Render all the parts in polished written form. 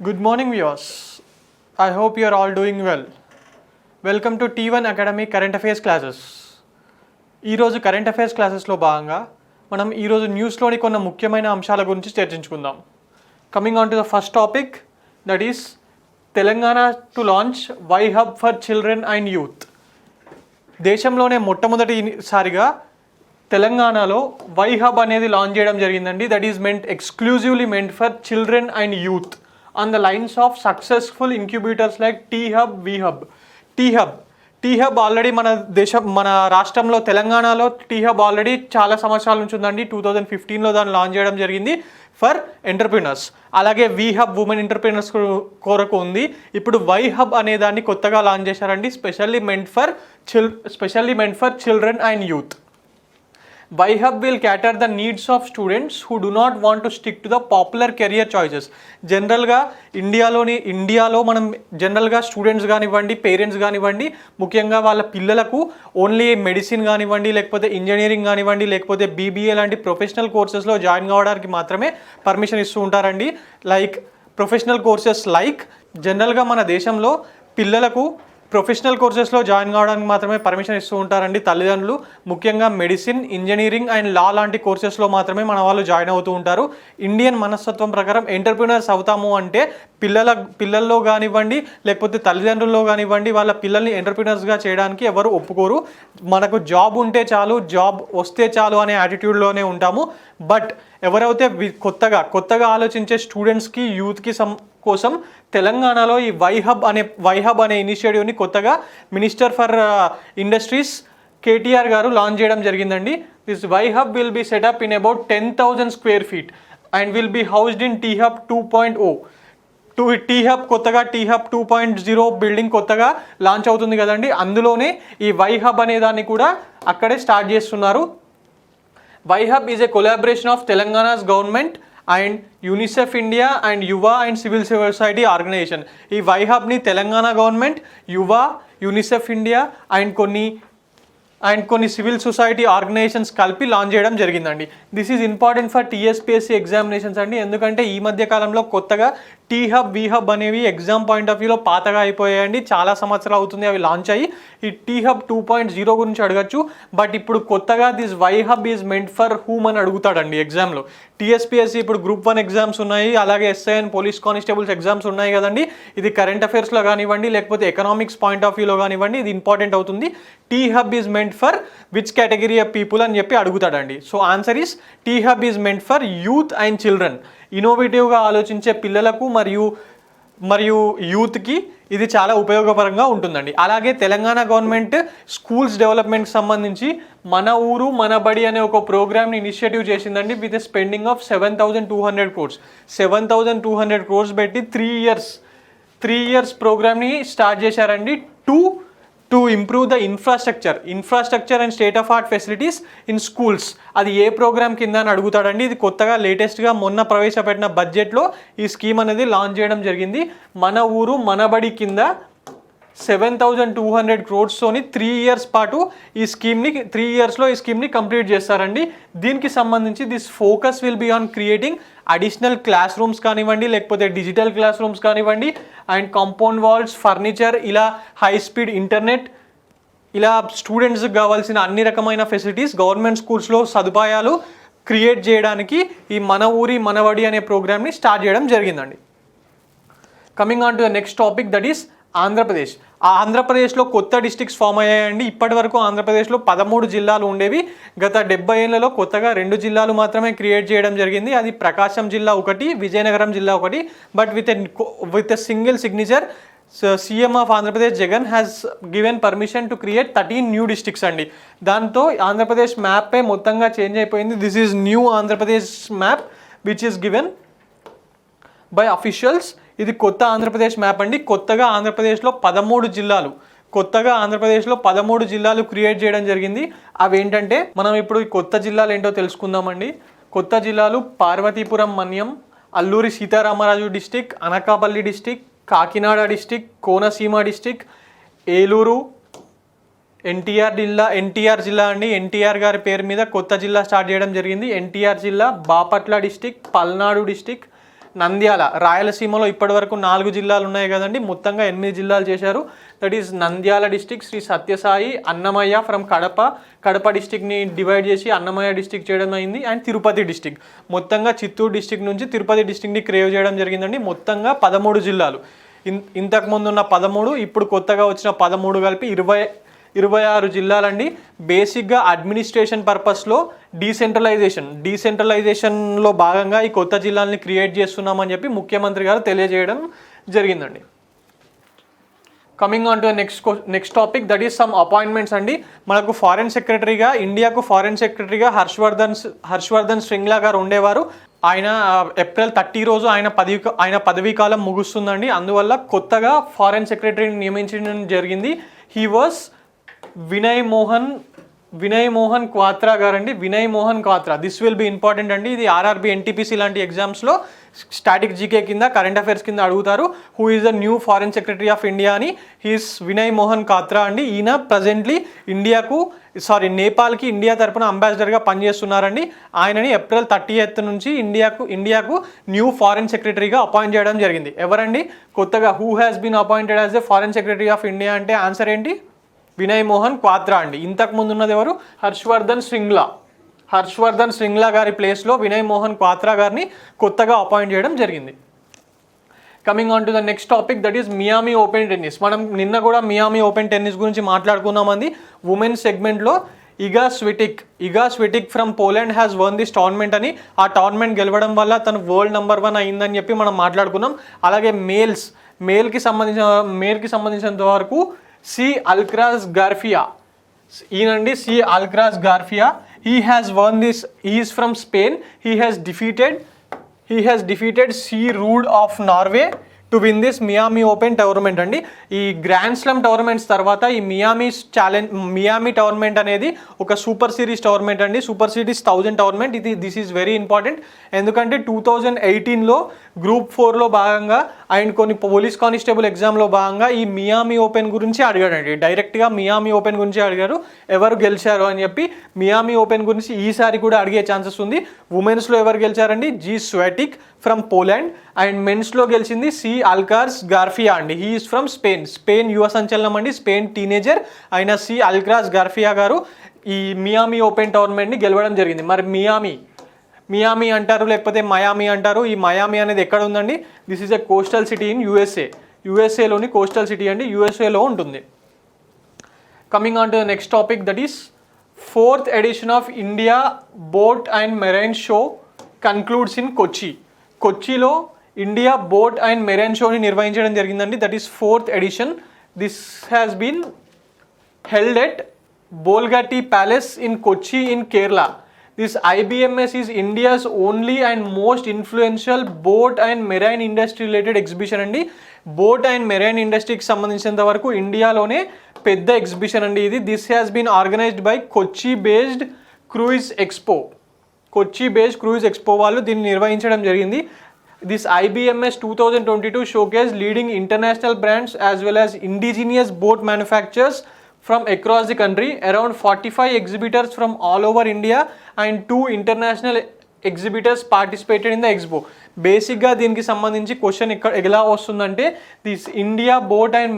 Good morning viewers. I hope you are all doing well. Welcome to T1 Academy Current Affairs classes. ఈరోజు current affairs క్లాసెస్లో భాగంగా మనం ఈరోజు న్యూస్లోని కొన్ని ముఖ్యమైన అంశాల గురించి చర్చించుకుందాం. Coming on to the first topic, that is Telangana to launch Y hub for children and youth. దేశంలోనే మొట్టమొదటిసారిగా తెలంగాణలో వై హబ్ అనేది లాంచ్ చేయడం జరిగిందండి. That is exclusively meant for children and youth on the lines of successful incubators like T-Hub, V-Hub. T-Hub already మన రాష్ట్రంలో తెలంగాణలో T-Hub already చాలా సంవత్సరాల నుంచి ఉందండి. 2015లో దాన్ని లాంచ్ చేయడం జరిగింది ఫర్ ఎంటర్ప్రినర్స్. అలాగే V-Hub ఉమెన్ ఎంటర్ప్రినర్స్ కొరకు ఉంది. ఇప్పుడు Y-Hub అనే దాన్ని కొత్తగా లాంచ్ చేశారండి, specially meant for children and youth. Y-Hub will cater the needs of students who do not want to stick to the popular career choices. జనరల్గా ఇండియాలో మనం జనరల్గా స్టూడెంట్స్ కానివ్వండి, పేరెంట్స్ కానివ్వండి, ముఖ్యంగా వాళ్ళ పిల్లలకు ఓన్లీ మెడిసిన్ కానివ్వండి, లేకపోతే ఇంజనీరింగ్ కానివ్వండి, లేకపోతే బీబీఏ లాంటి ప్రొఫెషనల్ కోర్సెస్లో జాయిన్ కావడానికి మాత్రమే పర్మిషన్ ఇస్తూ ఉంటారండి. ప్రొఫెషనల్ కోర్సెస్ జనరల్గా మన దేశంలో పిల్లలకు ప్రొఫెషనల్ కోర్సెస్లో జాయిన్ కావడానికి మాత్రమే పర్మిషన్ ఇస్తూ ఉంటారండి తల్లిదండ్రులు. ముఖ్యంగా మెడిసిన్, ఇంజనీరింగ్ అండ్ లా లాంటి కోర్సెస్లో మాత్రమే మన వాళ్ళు జాయిన్ అవుతూ ఉంటారు. ఇండియన్ మనస్తత్వం ప్రకారం ఎంటర్ప్రినర్స్ అవుతాము అంటే పిల్లల్లో కానివ్వండి, లేకపోతే తల్లిదండ్రుల్లో కానివ్వండి, వాళ్ళ పిల్లల్ని ఎంటర్ప్రినర్స్గా చేయడానికి ఎవరు ఒప్పుకోరు. మనకు జాబ్ ఉంటే చాలు, జాబ్ వస్తే చాలు అనే యాటిట్యూడ్లోనే ఉంటాము. బట్ ఎవరైతే కొత్తగా ఆలోచించే స్టూడెంట్స్కి, యూత్కి కోసం తెలంగాణలో ఈ వైహబ్ అనే ఇనిషియేటివ్ని కొత్తగా మినిస్టర్ ఫర్ ఇండస్ట్రీస్ కేటీఆర్ గారు లాంచ్ చేయడం జరిగిందండి. This Y Hub will be set up in about 10,000 square feet and will be housed in T-Hub 2.0. కొత్తగా T-Hub 2.0 బిల్డింగ్ కొత్తగా లాంచ్ అవుతుంది కదండి, అందులోనే ఈ వైహబ్ అనే దాన్ని కూడా అక్కడే స్టార్ట్ చేస్తున్నారు. Y Hub is a collaboration of Telangana's government and UNICEF India and Yuva and civil society organization. ఈ వైహబ్ని Telangana government, Yuva, UNICEF India and కొన్ని సివిల్ సొసైటీ ఆర్గనైజేషన్స్ కలిపి లాంచ్ చేయడం జరిగిందండి. This is important for TSPSC examinations అండి, ఎందుకంటే ఈ మధ్య కాలంలో కొత్తగా T-Hub, V-Hub అనేవి ఎగ్జామ్ పాయింట్ ఆఫ్ వ్యూలో పాతగా అయిపోయాయండి. చాలా సంవత్సరాలు అవుతుంది అవి లాంచ్ అయ్యి. ఈ T-Hub 2.0 గురించి అడగచ్చు, బట్ ఇప్పుడు కొత్తగా this Y Hub is meant for whom అని అడుగుతాడండి ఎగ్జామ్లో. టీఎస్పీఎస్సీ ఇప్పుడు గ్రూప్ 1 ఎగ్జామ్స్ ఉన్నాయి, అలాగే SI and police constables exams ఉన్నాయి కదండి. ఇది కరెంట్ అఫైర్స్లో కానివ్వండి, లేకపోతే ఎకనామిక్స్ పాయింట్ ఆఫ్ వ్యూలో కానివ్వండి, ఇది ఇంపార్టెంట్ అవుతుంది. T-Hub is meant for which category of people అని చెప్పి అడుగుతాడండి. So answer is T-Hub is meant for youth and children. ఇన్నోవేటివ్గా ఆలోచించే పిల్లలకు మరియు యూత్కి ఇది చాలా ఉపయోగకరంగా ఉంటుందండి. అలాగే తెలంగాణ గవర్నమెంట్ స్కూల్స్ డెవలప్మెంట్కి సంబంధించి మన ఊరు మన బడి అనే ఒక ప్రోగ్రామ్ని ఇనిషియేటివ్ చేసిందండి with spending of 7,200 crores. 7,200 crores పెట్టి 3 years ప్రోగ్రామ్ని స్టార్ట్ చేశారండి to improve the infrastructure and state of art facilities in schools. అది ఏ ప్రోగ్రామ్ కింద అని అడుగుతాడండి. ఇది కొత్తగా లేటెస్ట్గా మొన్న ప్రవేశపెట్టిన బడ్జెట్లో ఈ స్కీమ్ అనేది లాంచ్ చేయడం జరిగింది. మన ఊరు మనబడి కింద 7,200 crores-తోని 3 years పాటు త్రీ ఇయర్స్లో ఈ స్కీమ్ని కంప్లీట్ చేస్తారండి. దీనికి సంబంధించి this focus will be on creating additional classrooms కానివ్వండి, లేకపోతే డిజిటల్ క్లాస్ రూమ్స్ కానివ్వండి, అండ్ కాంపౌండ్ వాల్స్, ఫర్నిచర్, ఇలా హై స్పీడ్ ఇంటర్నెట్, ఇలా స్టూడెంట్స్కి కావాల్సిన అన్ని రకమైన ఫెసిలిటీస్ గవర్నమెంట్ స్కూల్స్లో సదుపాయాలు క్రియేట్ చేయడానికి ఈ మన ఊరి మనబడి అనే ప్రోగ్రామ్ని స్టార్ట్ చేయడం జరిగిందండి. Coming on to the next topic, that is ఆంధ్రప్రదేశ్లో కొత్త డిస్ట్రిక్ట్స్ ఫామ్ అయ్యాయండి. ఇప్పటి వరకు ఆంధ్రప్రదేశ్లో 13 జిల్లాలు ఉండేవి. గత 70 ఏళ్లలో కొత్తగా 2 జిల్లాలు మాత్రమే క్రియేట్ చేయడం జరిగింది. అది ప్రకాశం జిల్లా ఒకటి, విజయనగరం జిల్లా ఒకటి. But with a single signature CM of Andhra Pradesh Jagan has given permission to create 13 new districts అండి. దాంతో ఆంధ్రప్రదేశ్ మ్యాపే మొత్తంగా చేంజ్ అయిపోయింది. This is new Andhra Pradesh map which is given by officials. ఇది కొత్త ఆంధ్రప్రదేశ్ మ్యాప్ అండి. కొత్తగా ఆంధ్రప్రదేశ్లో 13 జిల్లాలు క్రియేట్ చేయడం జరిగింది. అవి ఏంటంటే, మనం ఇప్పుడు ఈ కొత్త జిల్లాలు ఏంటో తెలుసుకుందామండి. కొత్త జిల్లాలు Parvathipuram Manyam, Alluri Sitarama Raju district, Anakapalli district, Kakinada district, Konaseema district, Eluru, NTR జిల్లా అండి. ఎన్టీఆర్ గారి పేరు మీద కొత్త జిల్లా స్టార్ట్ చేయడం జరిగింది. ఎన్టీఆర్ జిల్లా, బాపట్ల డిస్టిక్, పల్నాడు డిస్టిక్, నంద్యాల, రాయలసీమలో ఇప్పటివరకు 4 జిల్లాలు ఉన్నాయి కదండి, మొత్తంగా 8 జిల్లాలు చేశారు. That is Nandyal district, Sri Sathyasai, Annamayya from Kadapa డిస్టిక్ని డివైడ్ చేసి అన్నమయ్య డిస్టిక్ చేయడం అయింది, అండ్ తిరుపతి డిస్టిక్. మొత్తంగా చిత్తూరు డిస్టిక్ నుంచి తిరుపతి డిస్టిక్ని క్రియేట్ చేయడం జరిగిందండి. మొత్తంగా 13 జిల్లాలు. ఇంతకుముందు ఉన్న 13, ఇప్పుడు కొత్తగా వచ్చిన 13 కలిపి 26 జిల్లాలండి. బేసిక్గా అడ్మినిస్ట్రేషన్ పర్పస్లో డీసెంట్రలైజేషన్లో భాగంగా ఈ కొత్త జిల్లాల్ని క్రియేట్ చేస్తున్నామని చెప్పి ముఖ్యమంత్రి గారు తెలియజేయడం జరిగిందండి. Coming on to next topic, that is some appointments అండి. మనకు ఇండియాకు ఫారెన్ సెక్రటరీగా హర్షవర్ధన్ శ్రింగ్లా గారు ఉండేవారు. ఆయన ఏప్రిల్ 30 రోజు ఆయన పదవీ కాలం ముగుస్తుందండి. అందువల్ల కొత్తగా ఫారెన్ సెక్రటరీని నియమించడం జరిగింది. హీ వాస్ వినయ్ మోహన్ క్వాత్రా గారండి. Vinay Mohan Kwatra, this will be important అండి. ఇది ఆర్ఆర్బి, ఎన్టీపీసీ లాంటి ఎగ్జామ్స్లో స్టాటిక్ జీకే కింద, కరెంట్ అఫైర్స్ కింద అడుగుతారు. Who is the new foreign secretary of India అని. హీస్ వినయ్ మోహన్ క్వాత్రా అండి. ఈయన ప్రజెంట్లీ నేపాల్కి ఇండియా తరపున అంబాసిడర్గా పనిచేస్తున్నారండి. ఆయనని ఏప్రిల్ 30th నుంచి ఇండియాకు న్యూ ఫారెన్ సెక్రటరీగా అపాయింట్ చేయడం జరిగింది. ఎవరండి కొత్తగా who has been appointed as a foreign secretary of India అంటే ఆన్సర్ ఏంటి? వినయ్ మోహన్ క్వాత్రా అండి. ఇంతకు ముందు ఉన్నది ఎవరు? హర్షవర్ధన్ శ్రింగ్లా గారి ప్లేస్లో వినయ్ మోహన్ క్వాత్రా గారిని కొత్తగా అపాయింట్ చేయడం జరిగింది. Coming on to the next topic, that is Miami open tennis. మనం నిన్న కూడా మియామి ఓపెన్ టెన్నిస్ గురించి మాట్లాడుకున్నామండి. ఉమెన్స్ సెగ్మెంట్లో Iga Swiatek from Poland has won this tournament అని. ఆ టోర్నమెంట్ గెలవడం వల్ల తను వరల్డ్ నెంబర్ 1 అయిందని చెప్పి మనం మాట్లాడుకున్నాం. అలాగే మేల్కి సంబంధించినంత వరకు సి అల్క్రాజ్ గార్ఫియా, ఈయనండి C Alcaraz Garfia. he has won this, he is from Spain. He has defeated C Ruud of Norway to win this Miami open tournament అండి. ఈ గ్రాండ్ స్లామ్ టోర్నమెంట్స్ తర్వాత ఈ మియామి టోర్నమెంట్ అనేది ఒక super series tournament అండి. Super series 1000 tournament. This is very important. ఎందుకంటే 2018లో group 4లో భాగంగా and కొన్ని పోలీస్ కానిస్టేబుల్ ఎగ్జామ్లో భాగంగా ఈ మియామి ఓపెన్ గురించి అడిగాడండి. డైరెక్ట్గా మియామి ఓపెన్ గురించి అడిగారు, ఎవరు గెలిచారు అని చెప్పి. మియామి ఓపెన్ గురించి ఈసారి కూడా అడిగే ఛాన్సెస్ ఉంది. ఉమెన్స్లో ఎవరు గెలిచారండి? జీ స్వాటిక్ ఫ్రమ్ పోలాండ్. అండ్ మెన్స్లో గెలిచింది సి అల్కార్స్ గార్ఫియా అండి. హీ ఈజ్ ఫ్రమ్ స్పెయిన్ యువ సంచలనం అండి. స్పెయిన్ టీనేజర్ అయిన సి అల్కార్స్ గార్ఫియా గారు ఈ మియామి ఓపెన్ టోర్నమెంట్ని గెలవడం జరిగింది. మరి మియామి అంటారు, లేకపోతే మయామి అంటారు. ఈ మయామి అనేది ఎక్కడ ఉందండి? This is a coastal city in యుఎస్ఏలోని కోస్టల్ సిటీ అండి, యుఎస్ఏలో ఉంటుంది. Coming on to the next topic, that is 4th edition of India boat and marine show concludes in కొచ్చిలో ఇండియా బోట్ అండ్ మెరైన్ షోని నిర్వహించడం జరిగిందండి. That is 4th edition. This has been held at Bolgatty palace in Kochi in Kerala. This IBMS is India's only and most influential boat and marine industry related exhibition అండి. Boat and marine ఇండస్ట్రీకి సంబంధించినంత వరకు ఇండియాలోనే పెద్ద exhibition అండి ఇది. This has been organised by Kochi based cruise expo వాళ్ళు దీన్ని నిర్వహించడం జరిగింది. This IBMS 2022 showcase leading international brands as well as indigenous boat manufacturers from across the country. Around 45 exhibitors from all over India and 2 international exhibitors participated in the expo. బేసిక్గా దీనికి సంబంధించి question ఎలా వస్తుందంటే, this India's boat and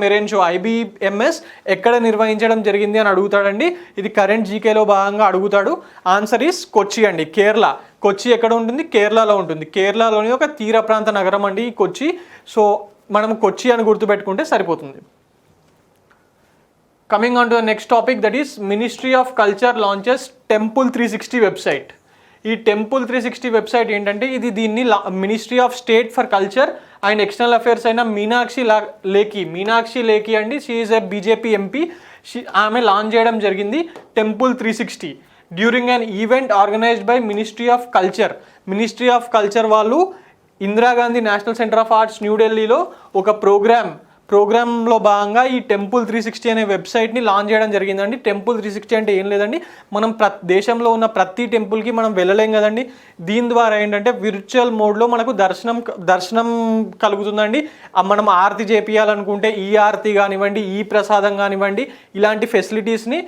marine show IBMS ఎక్కడ నిర్వహించడం జరిగింది అని అడుగుతాడండి. ఇది కరెంట్ జీకేలో భాగంగా అడుగుతాడు. ఆన్సర్ ఈస్ కొచ్చి అండి, కేరళ. కొచ్చి ఎక్కడ ఉంటుంది? కేరళలో ఉంటుంది. కేరళలోని ఒక తీర ప్రాంత నగరం అండి ఈ కొచ్చి. సో మనం కొచ్చి అని గుర్తుపెట్టుకుంటే సరిపోతుంది. Coming on to the next topic, that is Ministry of Culture launches Temple 360 website. ఈ Temple 360 వెబ్సైట్ ఏంటంటే, దీన్ని ministry of state for culture and external affairs అయిన మీనాక్షి లేఖి అండి. She is a BJP MP. ఆమె లాంచ్ చేయడం జరిగింది Temple 360 during an event organised by ministry of culture వాళ్ళు Indira Gandhi national centre of arts న్యూఢిల్లీలో ఒక ప్రోగ్రాంలో భాగంగా ఈ Temple 360 అనే వెబ్సైట్ని లాంచ్ చేయడం జరిగిందండి. Temple 360 అంటే ఏం లేదండి, మనం దేశంలో ఉన్న ప్రతి టెంపుల్కి మనం వెళ్ళలేం కదండి. దీని ద్వారా ఏంటంటే విర్చువల్ మోడ్లో మనకు దర్శనం కలుగుతుందండి. మనం ఆరతి చేపియాలనుకుంటే ఈ ఆరతి కానివ్వండి, ఈ ప్రసాదం కానివ్వండి, ఇలాంటి ఫెసిలిటీస్ని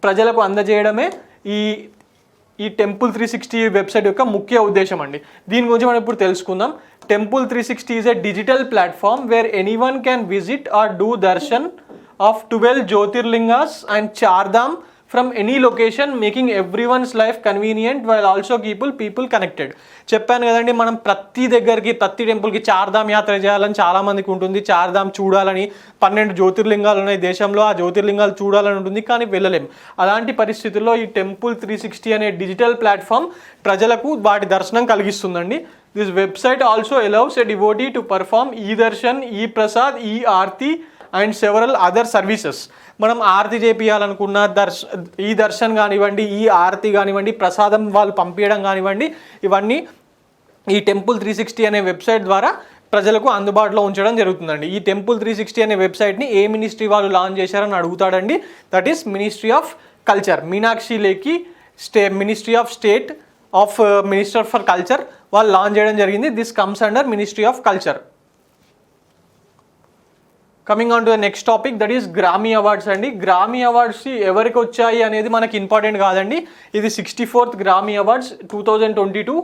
ప్రజలకు అందజేయడమే ఈ ఈ టెంపుల్ 360 వెబ్సైట్ యొక్క ముఖ్య ఉద్దేశం అండి. దీని గురించి మనం ఇప్పుడు తెలుసుకుందాం. Temple 360 is a digital platform where anyone can visit or do darshan of 12 Jyotirlingas and Char Dham from any location, making everyone's life convenient while also people connected. చెప్పాను కదండి, మనం ప్రతి దగ్గరికి ప్రతి టెంపుల్కి చార్ధామ్ యాత్ర చేయాలని చాలామందికి ఉంటుంది. చార్ధామ్ చూడాలని 12 జ్యోతిర్లింగాలు ఉన్నాయి దేశంలో, ఆ జ్యోతిర్లింగాలు చూడాలని ఉంటుంది, కానీ వెళ్ళలేం. అలాంటి పరిస్థితుల్లో ఈ టెంపుల్ 360 అనే డిజిటల్ ప్లాట్ఫామ్ ప్రజలకు వాటి దర్శనం కలిగిస్తుందండి. This website also allows a devotee to perform e darshan, e prasad, e aarti and several other services. మనం ఆరతి చేపియాలనుకున్న ఈ దర్శన్ కానివ్వండి, ఈ ఆరతి కానివ్వండి, ప్రసాదం వాళ్ళు పంపించడం కానివ్వండి, ఇవన్నీ ఈ టెంపుల్ 360 అనే వెబ్సైట్ ద్వారా ప్రజలకు అందుబాటులో ఉంచడం జరుగుతుందండి. ఈ టెంపుల్ 360 అనే వెబ్సైట్ని ఏ మినిస్ట్రీ వాళ్ళు లాంచ్ చేశారని అడుగుతాడండి. That is ministry of culture. Meenakshi Lekhi ministry of state of minister for culture వాళ్ళు లాంచ్ చేయడం జరిగింది. This comes under ministry of culture. Coming on to the next topic, that is Grammy awards అండి. Grammy awards ఎవరికి వచ్చాయి అనేది మనకి important కాదండి. ఇది 64th గ్రామీ అవార్డ్స్ 2022.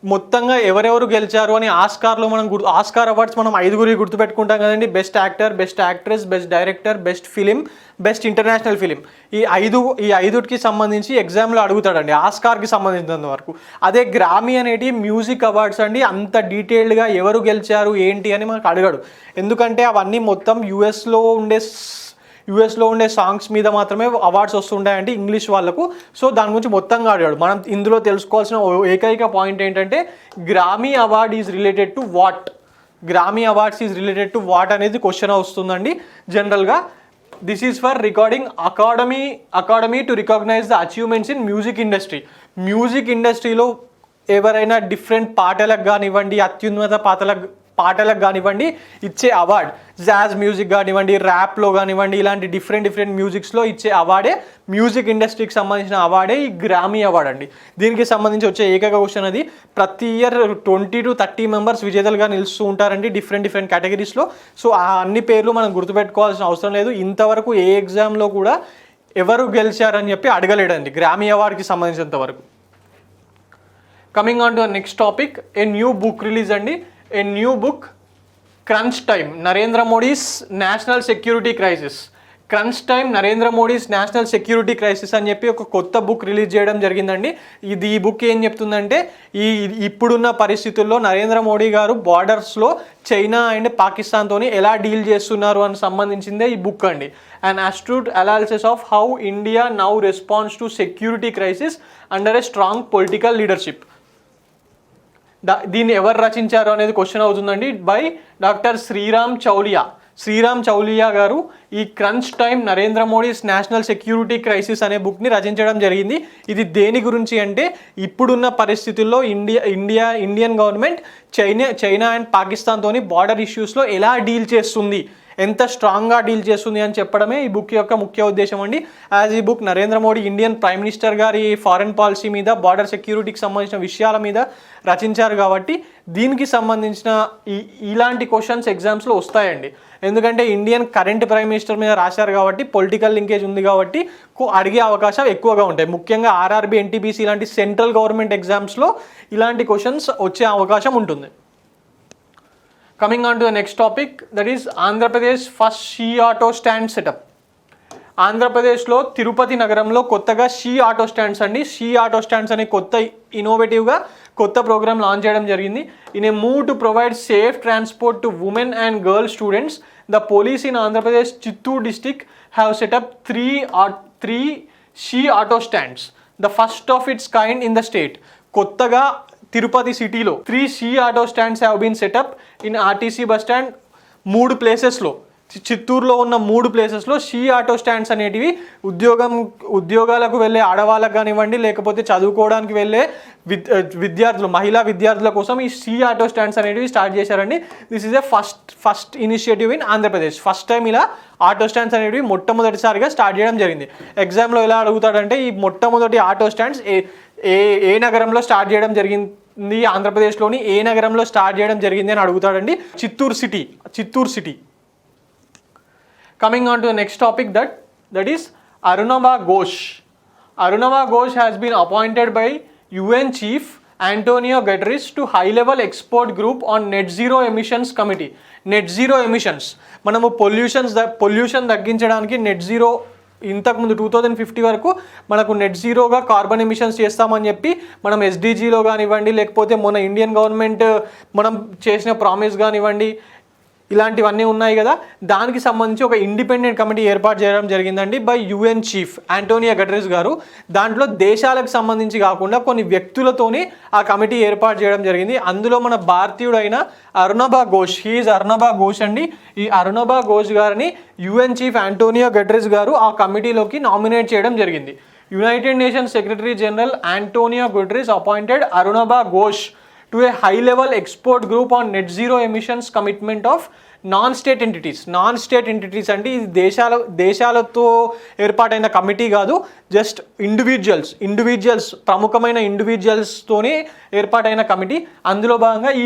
మొత్తంగా ఎవరెవరు గెలిచారు అని ఆస్కార్లో మనం ఆస్కార్ అవార్డ్స్ మనం 5 గుర్తుపెట్టుకుంటాం కదండి. Best actor, best actress, best director, best film, best international film. ఈ ఐదుకి సంబంధించి ఎగ్జామ్లో అడుగుతాడండి ఆస్కార్కి సంబంధించినంత వరకు. అదే గ్రామీ అనేటి మ్యూజిక్ అవార్డ్స్ అండి. అంత డీటెయిల్డ్గా ఎవరు గెలిచారు ఏంటి అని మనకు అడగడు. ఎందుకంటే అవన్నీ మొత్తం యూఎస్లో ఉండే సాంగ్స్ మీద మాత్రమే అవార్డ్స్ వస్తుంటాయంటే ఇంగ్లీష్ వాళ్ళకు. సో దాని గురించి మొత్తంగా అడిగాడు. మనం ఇందులో తెలుసుకోవాల్సిన ఏకైక పాయింట్ ఏంటంటే Grammy award is related to what, Grammy awards is related to what అనేది క్వశ్చన్ వస్తుందండి జనరల్గా. This is for recording academy to recognise the achievements in music industry. Music ఇండస్ట్రీలో ఎవరైనా డిఫరెంట్ పాటలకు కానివ్వండి, అత్యున్నత పాటలకు కానివ్వండి ఇచ్చే అవార్డ్. జాజ్ మ్యూజిక్ కానివ్వండి, ర్యాప్లో కానివ్వండి, ఇలాంటి డిఫరెంట్ మ్యూజిక్స్లో ఇచ్చే అవార్డే, మ్యూజిక్ ఇండస్ట్రీకి సంబంధించిన అవార్డే ఈ గ్రామీ అవార్డ్ అండి. దీనికి సంబంధించి వచ్చే ఏకైక క్వశ్చన్ అది. ప్రతి ఇయర్ 20 to 30 మెంబర్స్ విజేతలుగా నిలుస్తూ ఉంటారండి డిఫరెంట్ కేటగిరీస్లో. సో ఆ అన్ని పేర్లు మనం గుర్తుపెట్టుకోవాల్సిన అవసరం లేదు. ఇంతవరకు ఏ ఎగ్జామ్లో కూడా ఎవరు గెలిచారని చెప్పి అడగలేడండి గ్రామీ అవార్డ్కి సంబంధించినంత వరకు. Coming on to next topic, a new book release అండి. A new book, Crunch Time, Narendra Modi's National Security Crisis. Crunch time Narendra Modi's national security crisis అని చెప్పి ఒక కొత్త బుక్ రిలీజ్ చేయడం జరిగిందండి. ఈ బుక్ ఏం చెప్తుందంటే ఇప్పుడున్న పరిస్థితుల్లో నరేంద్ర మోడీ గారు బార్డర్స్లో చైనా అండ్ పాకిస్తాన్తో ఎలా డీల్ చేస్తున్నారు అని సంబంధించిందే ఈ బుక్ అండి. And astute analysis of how India now response to security crisis under a strong political leadership. దీన్ని ఎవరు రచించారు అనేది క్వశ్చన్ అవుతుందండి. బై డాక్టర్ శ్రీరామ్ చౌలియా గారు ఈ crunch time Narendra Modi's national security crisis అనే బుక్ని రచించడం జరిగింది. ఇది దేని గురించి అంటే ఇప్పుడున్న పరిస్థితుల్లో ఇండియన్ గవర్నమెంట్ చైనా అండ్ పాకిస్తాన్తోని బార్డర్ ఇష్యూస్లో ఎలా డీల్ చేస్తుంది, ఎంత స్ట్రాంగ్గా డీల్ చేస్తుంది అని చెప్పడమే ఈ బుక్ యొక్క ముఖ్య ఉద్దేశం అండి. యాజ్ ఈ book Narendra Modi Indian prime minister గారి ఫారెన్ పాలసీ మీద, బార్డర్ సెక్యూరిటీకి సంబంధించిన విషయాల మీద రచించారు కాబట్టి దీనికి సంబంధించిన ఇలాంటి క్వశ్చన్స్ ఎగ్జామ్స్లో వస్తాయండి. ఎందుకంటే ఇండియన్ కరెంట్ ప్రైమ్ మినిస్టర్ మీద రాశారు కాబట్టి పొలిటికల్ లింకేజ్ ఉంది కాబట్టి అడిగే అవకాశాలు ఎక్కువగా ఉంటాయి. ముఖ్యంగా ఆర్ఆర్బీ, ఎన్టీపీసీ ఇలాంటి సెంట్రల్ గవర్నమెంట్ ఎగ్జామ్స్లో ఇలాంటి క్వశ్చన్స్ వచ్చే అవకాశం ఉంటుంది. Coming on to the next topic, that is Andhra Pradesh first She Auto stand setup. ఆంధ్రప్రదేశ్లో తిరుపతి నగరంలో కొత్తగా షీ ఆటో స్టాండ్స్ అండి. షీ ఆటో స్టాండ్స్ అనే ఇన్నోవేటివ్గా కొత్త ప్రోగ్రామ్ లాంచ్ చేయడం జరిగింది. In a move to provide safe transport to women and girl students, the police in Andhra Pradesh Chittoor district have set up three she auto stands, the first of its kind in the state. కొత్తగా తిరుపతి సిటీలో 3 she auto stands have been set up in RTC bus stand. 3 ప్లేసెస్లో, చిత్తూరులో ఉన్న 3 ప్లేసెస్లో she auto stands అనేటివి ఉద్యోగాలకు వెళ్ళే ఆడవాళ్ళకు కానివ్వండి, లేకపోతే చదువుకోవడానికి వెళ్ళే మహిళా విద్యార్థుల కోసం ఈ షీ ఆటో స్టాండ్స్ అనేటివి స్టార్ట్ చేశారండి. This is a first initiative in Andhra Pradesh. First time ఇలా ఆటో స్టాండ్స్ అనేటివి మొట్టమొదటిసారిగా స్టార్ట్ చేయడం జరిగింది. ఎగ్జామ్లో ఎలా అడుగుతాడంటే ఈ మొట్టమొదటి ఆటో స్టాండ్స్ ఏ నగరంలో స్టార్ట్ చేయడం జరిగింది, ఆంధ్రప్రదేశ్లోని ఏ నగరంలో స్టార్ట్ చేయడం జరిగింది అని అడుగుతాడండి. Chittoor city. Coming on to the next topic, that is Arunava Ghosh. Arunava Ghosh has been appointed by UN Chief Antonio Guterres to high-level expert group on net zero emissions committee. Net zero emissions, మనము pollution తగ్గించడానికి net zero ఇంతకుముందు 2050 వరకు మనకు net జీరోగా carbon emissions చేస్తామని చెప్పి మనం ఎస్డిజిలో కానివ్వండి, లేకపోతే మన ఇండియన్ గవర్నమెంట్ మనం చేసిన ప్రామిస్ కానివ్వండి, ఇలాంటివన్నీ ఉన్నాయి కదా, దానికి సంబంధించి ఒక ఇండిపెండెంట్ కమిటీ ఏర్పాటు చేయడం జరిగిందండి బై యుఎన్ చీఫ్ ఆంటోనియో గటరెస్ గారు. దాంట్లో దేశాలకు సంబంధించి కాకుండా కొన్ని వ్యక్తులతోని ఆ కమిటీ ఏర్పాటు చేయడం జరిగింది. అందులో మన భారతీయుడైన అరుణబా ఘోష్, హీఈస్ అరుణబా ఘోష్ అండి. ఈ అరుణబా ఘోష్ గారిని యుఎన్ చీఫ్ ఆంటోనియో గటరెస్ గారు ఆ కమిటీలోకి నామినేట్ చేయడం జరిగింది. United Nations secretary general Antonio Guterres appointed Arunava Ghosh to a high-level expert group on net zero emissions commitment of non-state entities. Non-state entities అంటే ఇది దేశాలతో ఏర్పాటైన కమిటీ కాదు, జస్ట్ ఇండివిజువల్స్ ప్రముఖమైన ఇండివిజువల్స్తోనే ఏర్పాటైన కమిటీ. అందులో భాగంగా ఈ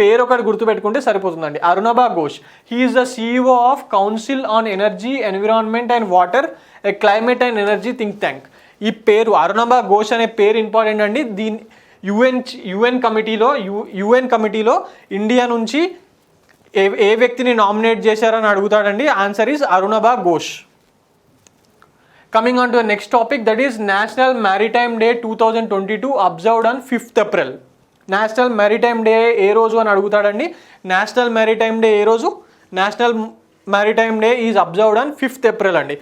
పేరు ఒకటి గుర్తుపెట్టుకుంటే సరిపోతుందండి, Arunava Ghosh. He is the CEO of council on energy, environment and water, a climate and energy think tank. ఈ పేరు అరుణబా ఘోష్ అనే పేరు ఇంపార్టెంట్ అండి. యుఎన్ కమిటీలో ఇండియా నుంచి ఏ వ్యక్తిని నామినేట్ చేశారని అడుగుతాడండి. Answer is Arunabha Ghosh. Coming on to next topic, that is national maritime day 2022 observed on 5th April. National maritime day ఏ రోజు అని అడుగుతాడండి. నేషనల్ మ్యారిటైమ్ డే ఏ రోజు? National maritime day is observed on 5th April అండి.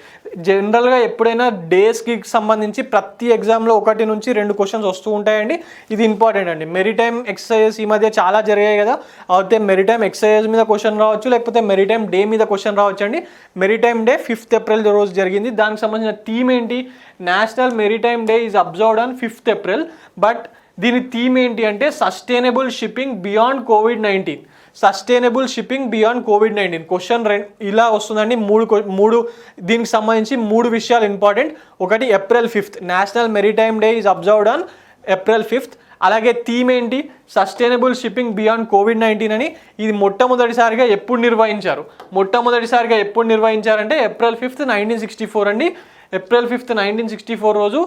జనరల్గా ఎప్పుడైనా డేస్కి సంబంధించి ప్రతి ఎగ్జామ్లో 1 నుంచి 2 క్వశ్చన్స్ వస్తూ ఉంటాయండి. ఇది ఇంపార్టెంట్ అండి. మెరిటైమ్ ఎక్సర్సైజెస్ ఈ మధ్య చాలా జరిగాయి కదా, అయితే మెరిటైమ్ ఎక్సర్సైజ్ మీద క్వశ్చన్ రావచ్చు, లేకపోతే మెరిటైమ్ డే మీద క్వశ్చన్ రావచ్చు అండి. మెరిటైమ్ డే 5th April రోజు జరిగింది. దానికి సంబంధించిన థీమ్ ఏంటి? National maritime day is observed on 5th April. But దీని థీమ్ ఏంటి అంటే sustainable shipping beyond COVID-19. Sustainable shipping beyond COVID-19. Question ఇలా వస్తుందండి. మూడు దీనికి సంబంధించి 3 విషయాలు ఇంపార్టెంట్. ఒకటి April 5th, national maritime day is observed on April 5th. అలాగే థీమ్ ఏంటి? సస్టైనబుల్ షిప్పింగ్ బియాండ్ COVID-19 అని. ఇది మొట్టమొదటిసారిగా ఎప్పుడు నిర్వహించారంటే April 5th, 1964 అండి. April 5th, 1964 రోజు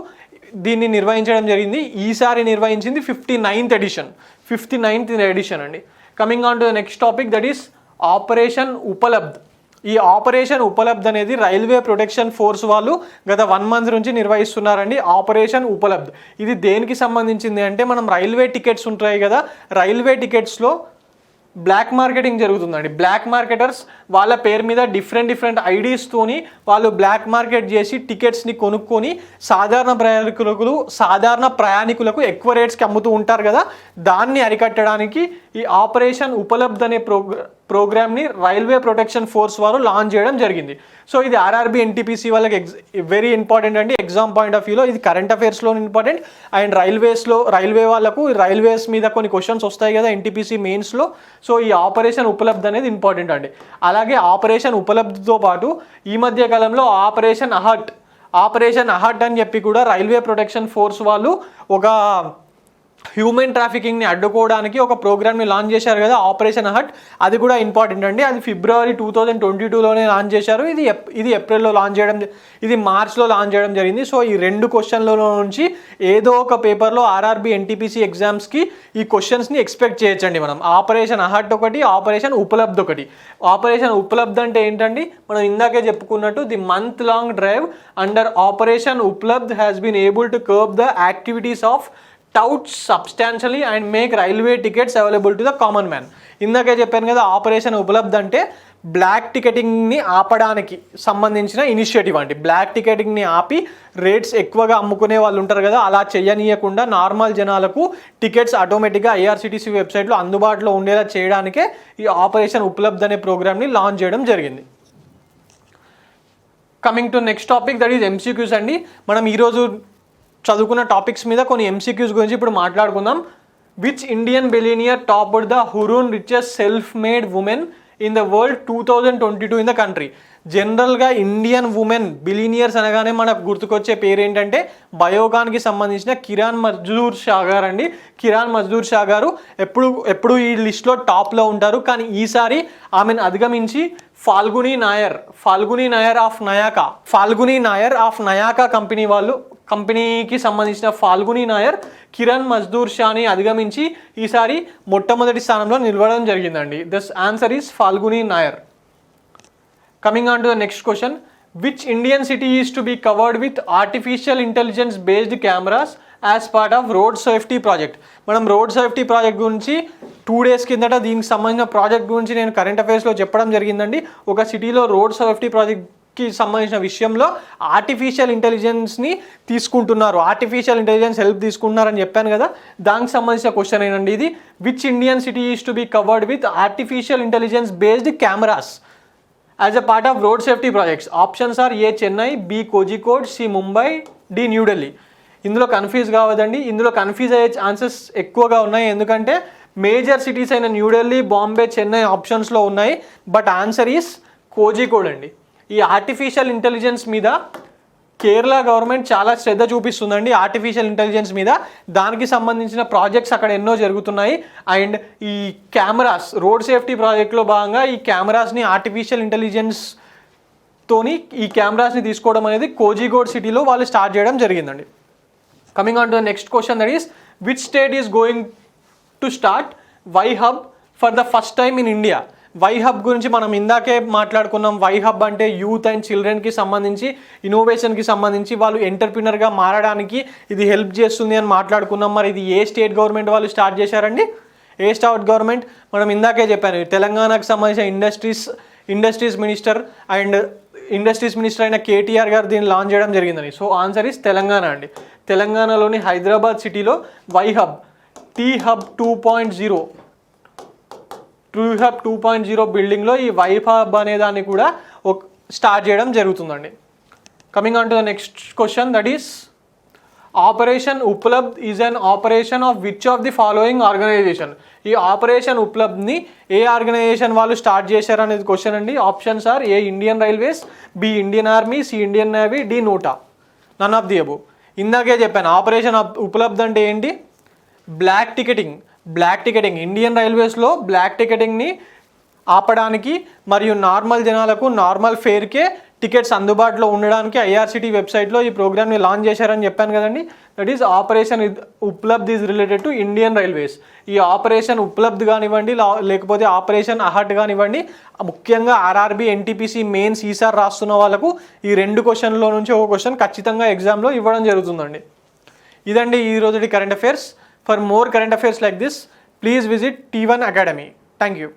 దీన్ని నిర్వహించడం జరిగింది. ఈసారి నిర్వహించింది 59th ఎడిషన్ అండి. Coming on to the next topic, that is operation Upalabdh. ఈ ఆపరేషన్ ఉపలబ్ధ్ అనేది రైల్వే ప్రొటెక్షన్ ఫోర్స్ వాళ్ళు గత 1 month నుంచి నిర్వహిస్తున్నారండి. ఆపరేషన్ ఉపలబ్ధ్ ఇది దేనికి సంబంధించింది అంటే, మనం రైల్వే టికెట్స్ ఉంటాయి కదా, రైల్వే టికెట్స్లో బ్లాక్ మార్కెటింగ్ జరుగుతుందండి. బ్లాక్ మార్కెటర్స్ వాళ్ళ పేరు మీద డిఫరెంట్ ఐడీస్తోని వాళ్ళు బ్లాక్ మార్కెట్ చేసి టికెట్స్ని కొనుక్కొని సాధారణ ప్రయాణికులకు ఎక్కువ రేట్స్కి అమ్ముతూ ఉంటారు కదా, దాన్ని అరికట్టడానికి ఈ ఆపరేషన్ ఉపలబ్ధ్ అనే ప్రోగ్రామ్ని రైల్వే ప్రొటెక్షన్ ఫోర్స్ వారు లాంచ్ చేయడం జరిగింది. సో ఇది ఆర్ఆర్బీ ఎన్టీపీసీ వాళ్ళకి వెరీ ఇంపార్టెంట్ అండి. ఎగ్జామ్ పాయింట్ ఆఫ్ వ్యూలో ఇది కరెంట్ అఫైర్స్లో ఇంపార్టెంట్, అండ్ రైల్వే వాళ్ళకు రైల్వేస్ మీద కొన్ని క్వశ్చన్స్ వస్తాయి కదా ఎన్టీపీసీ మెయిన్స్లో. సో ఈ ఆపరేషన్ ఉపలబ్ధ్ అనేది ఇంపార్టెంట్ అండి. అలాగే ఆపరేషన్ ఉపలబ్ధితో పాటు ఈ మధ్య కాలంలో ఆపరేషన్ అహట్ అని చెప్పి కూడా రైల్వే ప్రొటెక్షన్ ఫోర్స్ వాళ్ళు ఒక హ్యూమన్ ట్రాఫికింగ్ని అడ్డుకోవడానికి ఒక ప్రోగ్రామ్ని లాంచ్ చేశారు కదా, ఆపరేషన్ అహట్. అది కూడా ఇంపార్టెంట్ అండి. అది February 2022లోనే లాంచ్ చేశారు. ఇది ఏప్రిల్లో లాంచ్ చేయడం, ఇది మార్చ్లో లాంచ్ చేయడం జరిగింది. సో ఈ 2 క్వశ్చన్లలో నుంచి ఏదో ఒక పేపర్లో ఆర్ఆర్బీ ఎన్టీపీసీ ఎగ్జామ్స్కి ఈ క్వశ్చన్స్ని ఎక్స్పెక్ట్ చేయొచ్చండి మనం. ఆపరేషన్ అహట్ ఒకటి, ఆపరేషన్ ఉపలబ్ధ్ ఒకటి. ఆపరేషన్ ఉపలబ్ధ్ అంటే ఏంటండి, మనం ఇందాకే చెప్పుకున్నట్టు the month long drive under operation Upalabdh has been able to curb the activities of touts substantially and make railway tickets available to the common man. ఇందాకే చెప్పాను కదా, ఆపరేషన్ ఉపలబ్ధ్ అంటే బ్లాక్ టికెటింగ్ని ఆపడానికి సంబంధించిన ఇనిషియేటివ్ అండి. బ్లాక్ టికెటింగ్ని ఆపి రేట్స్ ఎక్కువగా అమ్ముకునే వాళ్ళు ఉంటారు కదా, అలా చేయనీయకుండా నార్మల్ జనాలకు టికెట్స్ ఆటోమేటిక్గా ఐఆర్సిటీసీ వెబ్సైట్లో అందుబాటులో ఉండేలా చేయడానికే ఈ ఆపరేషన్ ఉపలబ్ధ్ అనే ప్రోగ్రామ్ని లాంచ్ చేయడం జరిగింది. Coming to next topic, that is MCQs అండి. మనం ఈరోజు చదువుకున్న టాపిక్స్ మీద కొన్ని MCQs గురించి ఇప్పుడు మాట్లాడుకుందాం. Which Indian billionaire topped the Hurun richest self made women in the world 2022 in the country? జనరల్గా ఇండియన్ ఉమెన్ బిలియనియర్స్ అనగానే మనకు గుర్తుకొచ్చే పేరు ఏంటంటే బయోగాన్కి సంబంధించిన కిరాన్ మజ్దూర్ షా గారు అండి. కిరాన్ మజ్దూర్ షా గారు ఎప్పుడు ఈ లిస్ట్లో టాప్లో ఉంటారు. కానీ ఈసారి ఆమెను అధిగమించి ఫాల్గునీ నాయర్ ఆఫ్ నయాకా కంపెనీ వాళ్ళు కంపెనీకి సంబంధించిన ఫాల్గుని నాయర్ కిరణ్ మజ్దూర్ షాని అధిగమించి ఈసారి మొట్టమొదటి స్థానంలో నిలవడం జరిగిందండి. This answer is Phalguni Nair. Coming on to the next question, which Indian city is to be covered with artificial intelligence based cameras as part of road safety project? మనం రోడ్ సేఫ్టీ ప్రాజెక్ట్ గురించి 2 days కిందట దీనికి సంబంధించిన project గురించి నేను current అఫైర్స్లో చెప్పడం జరిగిందండి. ఒక సిటీలో రోడ్ సేఫ్టీ ప్రాజెక్ట్కి సంబంధించిన విషయంలో ఆర్టిఫిషియల్ ఇంటెలిజెన్స్ని తీసుకుంటున్నారు, ఆర్టిఫిషియల్ ఇంటెలిజెన్స్ హెల్ప్ తీసుకుంటున్నారని చెప్పాను కదా, దానికి సంబంధించిన క్వశ్చన్ ఏంటండి ఇది. Which Indian city is to be covered with artificial intelligence based cameras as a part of road safety projects? Options are A Chennai, B Kozhikode, C Mumbai, D New Delhi. ఇందులో కన్ఫ్యూజ్ కావద్దండి, ఇందులో కన్ఫ్యూజ్ అయ్యే ఛాన్సెస్ ఎక్కువగా ఉన్నాయి. ఎందుకంటే మేజర్ సిటీస్ అయిన న్యూఢిల్లీ, బాంబే, చెన్నై ఆప్షన్స్లో ఉన్నాయి. బట్ ఆన్సర్ ఈస్ కోజికోడ్ అండి. ఈ ఆర్టిఫిషియల్ ఇంటెలిజెన్స్ మీద కేరళ గవర్నమెంట్ చాలా శ్రద్ధ చూపిస్తుందండి, ఆర్టిఫిషియల్ ఇంటెలిజెన్స్ మీద. దానికి సంబంధించిన ప్రాజెక్ట్స్ అక్కడ ఎన్నో జరుగుతున్నాయి. అండ్ ఈ కెమెరాస్, రోడ్ సేఫ్టీ ప్రాజెక్ట్లో భాగంగా ఈ కెమెరాస్ని ఆర్టిఫిషియల్ ఇంటెలిజెన్స్తోని ఈ కెమెరాస్ని తీసుకోవడం అనేది కోజికోడ్ సిటీలో వాళ్ళు స్టార్ట్ చేయడం జరిగిందండి. Coming on to the next question, that is, which state is going to start Y-Hub for the first time in India? Y-Hub గురించి మనం ఇందాకే మాట్లాడుకున్నాం. Y-Hub అంటే యూత్ అండ్ చిల్డ్రన్కి సంబంధించి, ఇన్నోవేషన్కి సంబంధించి వాళ్ళు ఎంటర్ప్రినర్గా మారడానికి ఇది హెల్ప్ చేస్తుంది అని మాట్లాడుకున్నాం. మరి ఇది ఏ స్టేట్ గవర్నమెంట్ వాళ్ళు స్టార్ట్ చేశారండి? ఏ స్టేట్ గవర్నమెంట్? మనం ఇందాకే చెప్పాను, తెలంగాణకు సంబంధించిన industries minister and industries minister అయిన కేటీఆర్ గారు దీన్ని లాంచ్ చేయడం జరిగిందని. సో ఆన్సర్ ఈస్ తెలంగాణ అండి. తెలంగాణలోని హైదరాబాద్ సిటీలో Y-Hub, T-Hub 2.0, T-Hub 2.0 బిల్డింగ్లో ఈ Y-Hub అనే దాన్ని కూడా స్టార్ట్ చేయడం జరుగుతుందండి. Coming on to the next question, that is, operation Upalabdh is an operation of which of the following organization? ఈ ఆపరేషన్ ఉపలబ్ధ్ని ఏ ఆర్గనైజేషన్ వాళ్ళు స్టార్ట్ చేశారు అనేది క్వశ్చన్ అండి. Options are A Indian railways, B Indian army, C Indian navy, D NOTA. None of the above. ఇందాకే చెప్పాను, operation Upalabdh అంటే ఏంటి? Black ticketing. ఇండియన్ రైల్వేస్లో బ్లాక్ టికెటింగ్ని ఆపడానికి మరియు నార్మల్ జనాలకు నార్మల్ ఫేర్కే టికెట్స్ అందుబాటులో ఉండడానికి ఐఆర్సిటీ వెబ్సైట్లో ఈ ప్రోగ్రామ్ని లాంచ్ చేశారని చెప్పాను కదండి. That is operation Upalabdh is related to Indian railways. ఈ ఆపరేషన్ ఉపలబ్ధ్ కానివ్వండి, లేకపోతే ఆపరేషన్ అహట్ కానివ్వండి, ముఖ్యంగా ఆర్ఆర్బీ, ఎన్టీపీసీ మెయిన్స్ ఈసారి రాస్తున్న వాళ్ళకు ఈ 2 క్వశ్చన్లో నుంచి ఒక క్వశ్చన్ ఖచ్చితంగా ఎగ్జామ్లో ఇవ్వడం జరుగుతుందండి. ఇదండి ఈరోజు current affairs. For more current affairs like this, please visit T1 Academy. Thank you.